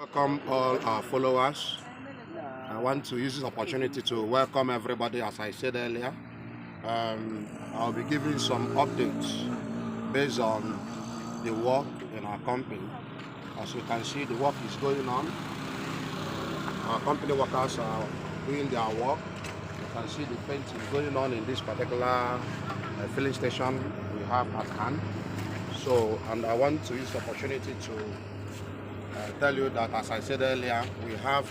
Welcome all our followers. I want to use this opportunity to welcome everybody. As I said earlier, I'll be giving some updates based on the work in our company. As you can see, the work is going on. Our company workers are doing their work. You can see the painting going on in this particular filling station we have at hand. And I want to use the opportunity to tell you that, as I said earlier, we have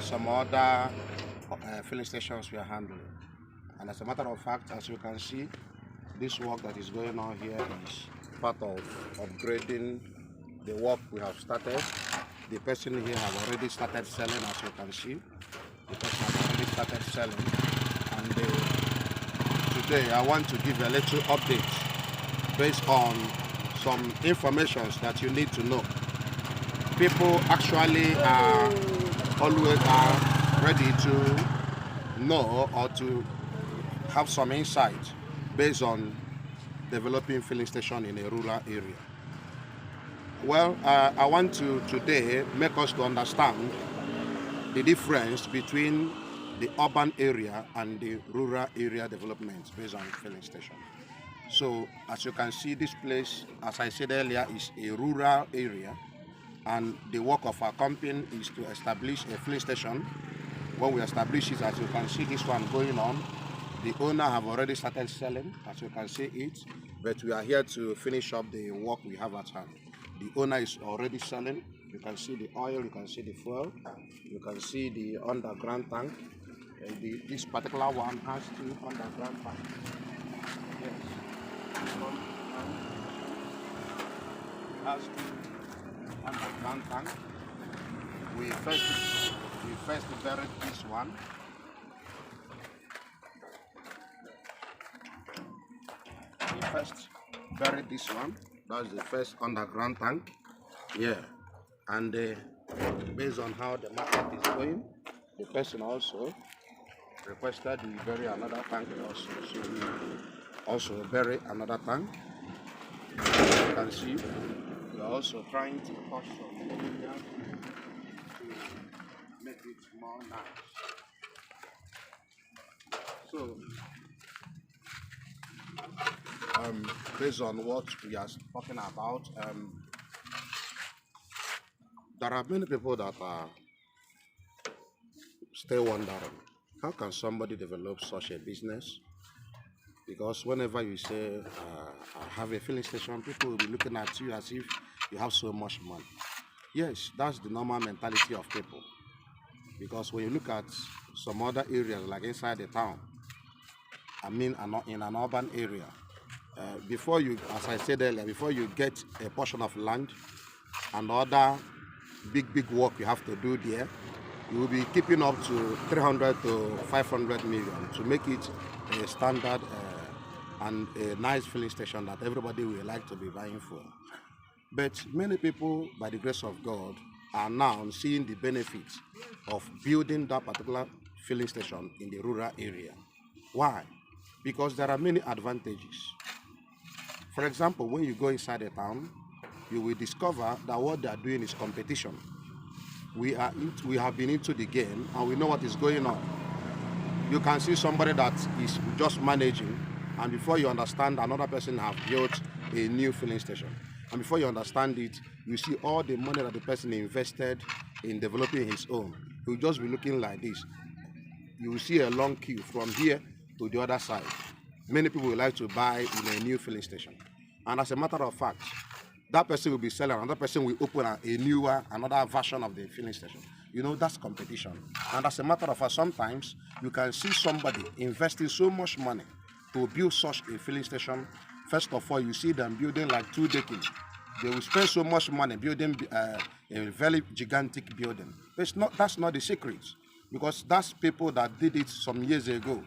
some other filling stations we are handling. And as a matter of fact, as you can see, this work that is going on here is part of upgrading the work we have started. The person here has already started selling, as you can see. The person has already started selling. And today I want to give a little update based on some information that you need to know. People actually are always ready to know or to have some insight based on developing filling station in a rural area. Well, I want to today make us to understand the difference between the urban area and the rural area development based on filling station. So as you can see, this place, as I said earlier, is a rural area. And the work of our company is to establish a filling station. When we establish it, as you can see this one going on, the owner have already started selling, as you can see it, but we are here to finish up the work we have at hand. The owner is already selling. You can see the oil, you can see the fuel, you can see the underground tank. This particular one has two underground tanks. Yes. It has two underground tank. We first buried this one. We first buried this one. That's the first underground tank. Yeah. And based on how the market is going, the person also requested we bury another tank also. So we also bury another tank. As you can see, we are also trying to touch some areas to make it more nice. So, based on what we are talking about, there are many people that are still wondering, how can somebody develop such a business? Because whenever you say, I have a filling station, people will be looking at you as if you have so much money. Yes, that's the normal mentality of people. Because when you look at some other areas, like inside the town, in an urban area, before you, as I said earlier, before you get a portion of land and other big work you have to do there, you will be keeping up to 300 to 500 million to make it a standard and a nice filling station that everybody will like to be buying for. But many people, by the grace of God, are now seeing the benefits of building that particular filling station in the rural area. Why? Because there are many advantages. For example, when you go inside a town, you will discover that what they are doing is competition. We have been into the game and we know what is going on. You can see somebody that is just managing, and before you understand, another person have built a new filling station. And before you understand it, you see all the money that the person invested in developing his own. He will just be looking like this. You will see a long queue from here to the other side. Many people would like to buy in a new filling station. And as a matter of fact, that person will be selling, another person will open another version of the filling station. You know, that's competition. And as a matter of fact, sometimes you can see somebody investing so much money to build such a filling station. First of all, you see them building like 2 decades. They will spend so much money building a very gigantic building. That's not the secret, because that's people that did it some years ago.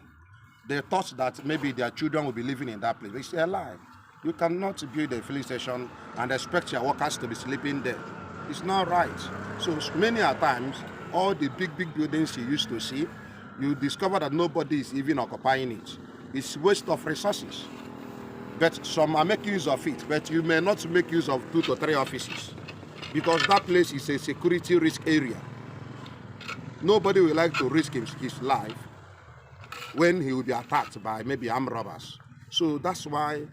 They thought that maybe their children will be living in that place. It's a lie. You cannot build a filling station and expect your workers to be sleeping there. It's not right. So many a times, all the big buildings you used to see, you discover that nobody is even occupying it. It's waste of resources. But some are making use of it, but you may not make use of 2 to 3 offices. because that place is a security risk area. Nobody will like to risk his life when he will be attacked by maybe armed robbers. So that's why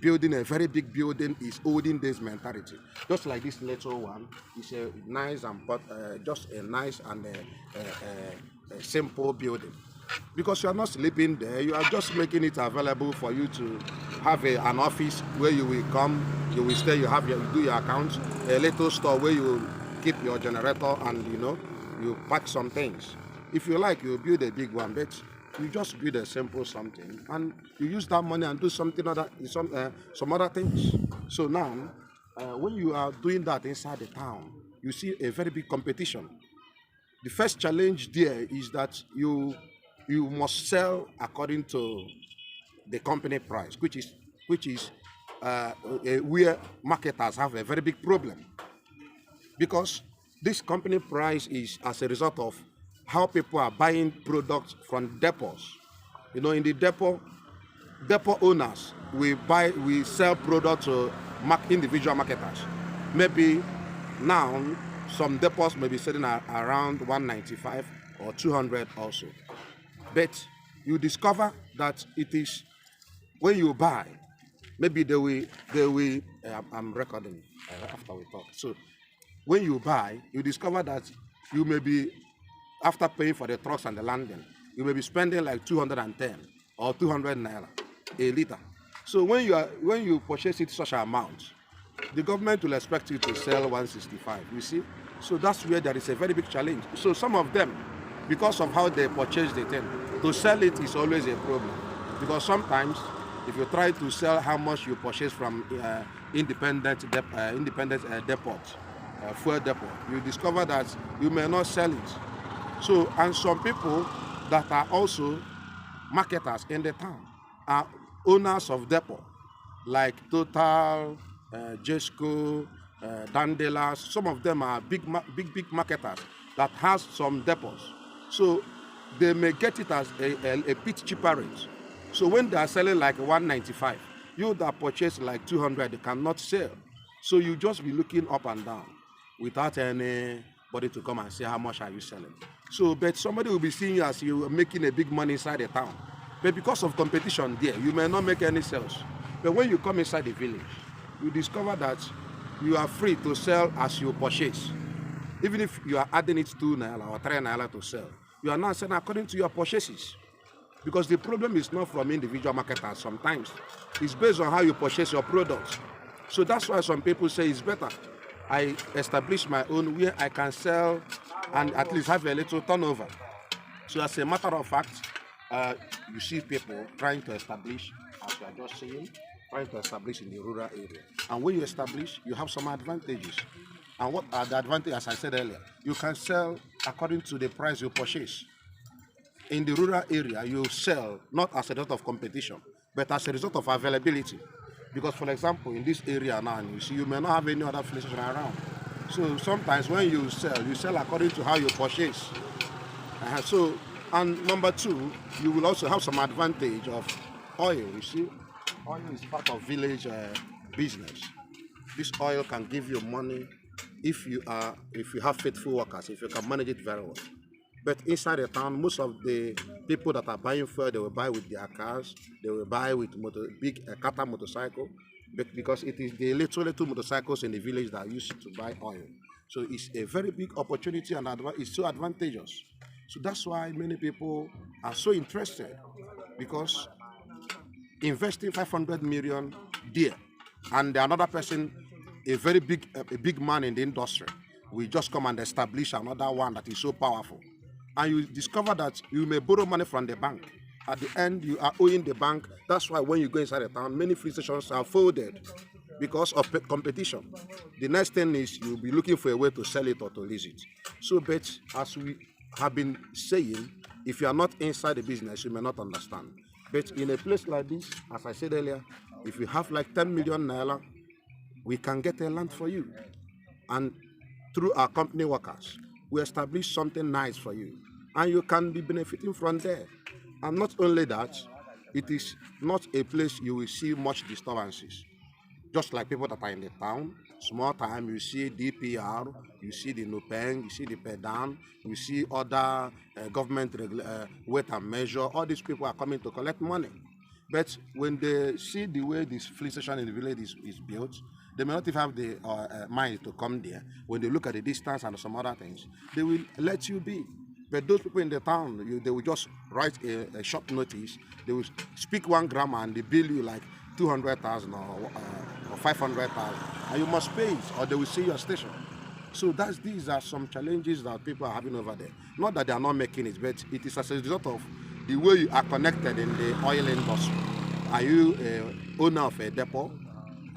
building a very big building is olden days mentality. Just like this little one, it's a nice and just a nice and a simple building. Because you are not sleeping there, you are just making it available for you to have an office where you will come, you will stay, you do your accounts, a little store where you will keep your generator and you pack some things. If you like, you build a big one, but you just build a simple something and you use that money and do some other things. So now, when you are doing that inside the town, you see a very big competition. The first challenge there is that you must sell according to the company price, which is where marketers have a very big problem, because this company price is as a result of how people are buying products from depots. In the depot owners we sell products to individual marketers. Maybe now some depots may be selling around 195 or 200 also. But you discover that it is when you buy, maybe they will I'm recording after we talk. So when you buy, you discover that you may be, after paying for the trucks and the landing, you may be spending like 210 or 200 naira a liter. So when you purchase it such an amount, the government will expect you to sell 165. You see, so that's where there is a very big challenge. So some of them, because of how they purchase the thing, to sell it is always a problem, because sometimes if you try to sell how much you purchase from independent depot, fuel depot, you discover that you may not sell it. So, and some people that are also marketers in the town are owners of depot, like Total, Jesco, Dandelas. Some of them are big marketers that has some depots. So they may get it as a bit cheaper rate. So when they are selling like 195, you that purchase like 200, they cannot sell. So you just be looking up and down without anybody to come and say how much are you selling. So, but somebody will be seeing you as you are making a big money inside the town. But because of competition there, you may not make any sales. But when you come inside the village, you discover that you are free to sell as you purchase. Even if you are adding it 2 naira or 3 naira to sell, you are now selling according to your purchases. Because the problem is not from individual marketers sometimes. It's based on how you purchase your products. So that's why some people say it's better I establish my own where I can sell and at least have a little turnover. So as a matter of fact, you see people trying to establish, as you are just saying, trying to establish in the rural area. And when you establish, you have some advantages. And what are the advantages? As I said earlier, you can sell according to the price you purchase. In the rural area, you sell not as a result of competition, but as a result of availability. Because, for example, in this area now, you see, you may not have any other filling station around. So sometimes when you sell according to how you purchase. So, and number two, you will also have some advantage of oil. You see, oil is part of village business. This oil can give you money if you have faithful workers, if you can manage it very well. But inside the town, most of the people that are buying fuel, they will buy with their cars, they will buy with big Kata motorcycle, because it is the little motorcycles in the village that are used to buy oil. So it's a very big opportunity and it's so advantageous. So that's why many people are so interested, because investing 500 million there, and another person, a big man in the industry, will just come and establish another one that is so powerful. And you discover that you may borrow money from the bank. At the end, you are owing the bank. That's why when you go inside the town, many free stations are folded because of competition. The next thing is you'll be looking for a way to sell it or to lease it. So, but as we have been saying, if you are not inside the business, you may not understand. But in a place like this, as I said earlier, if you have like 10 million naira, we can get a land for you. And through our company workers, we establish something nice for you, and you can be benefiting from there. And not only that, it is not a place you will see much disturbances. Just like people that are in the town, Small time, you see DPR, you see the NUPENG, you see the PEDAN, you see other government weight and measure. All these people are coming to collect money. But when they see the way this filling station in the village is built, they may not even have the mind to come there. When they look at the distance and some other things, they will let you be. But those people in the town, they will just write a short notice. They will speak one grammar and they bill you like 200,000 or 500,000, and you must pay it, or they will see your station. So these are some challenges that people are having over there. Not that they are not making it, but it is as a result of the way you are connected in the oil industry. Are you a owner of a depot?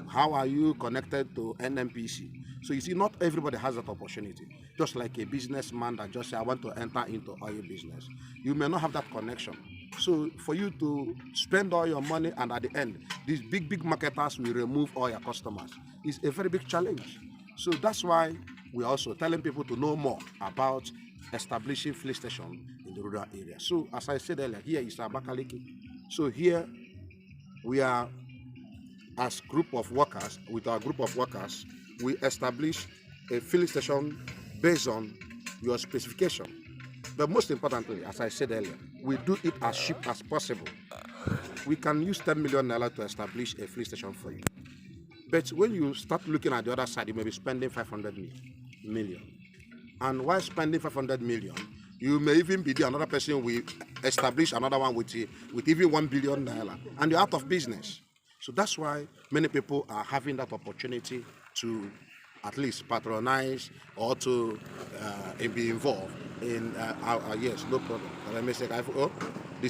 How are you connected to NNPC? So you see, not everybody has that opportunity. Just like a businessman that just say, I want to enter into oil business. You may not have that connection. So for you to spend all your money and at the end, these big marketers will remove all your customers. It's a very big challenge. So that's why we're also telling people to know more about establishing filling station in the rural area. So as I said earlier, here is Abakaliki. So here we are, as group of workers, with our group of workers, we establish a filling station based on your specification. But most importantly, as I said earlier, we do it as cheap as possible. We can use 10 million naira to establish a filling station for you. But when you start looking at the other side, you may be spending 500 million. And while spending 500 million, you may even be the another person will establish another one with even 1 billion naira, and you're out of business. So that's why many people are having that opportunity to at least patronize or to be involved in yes, no problem. Let me say, oh, the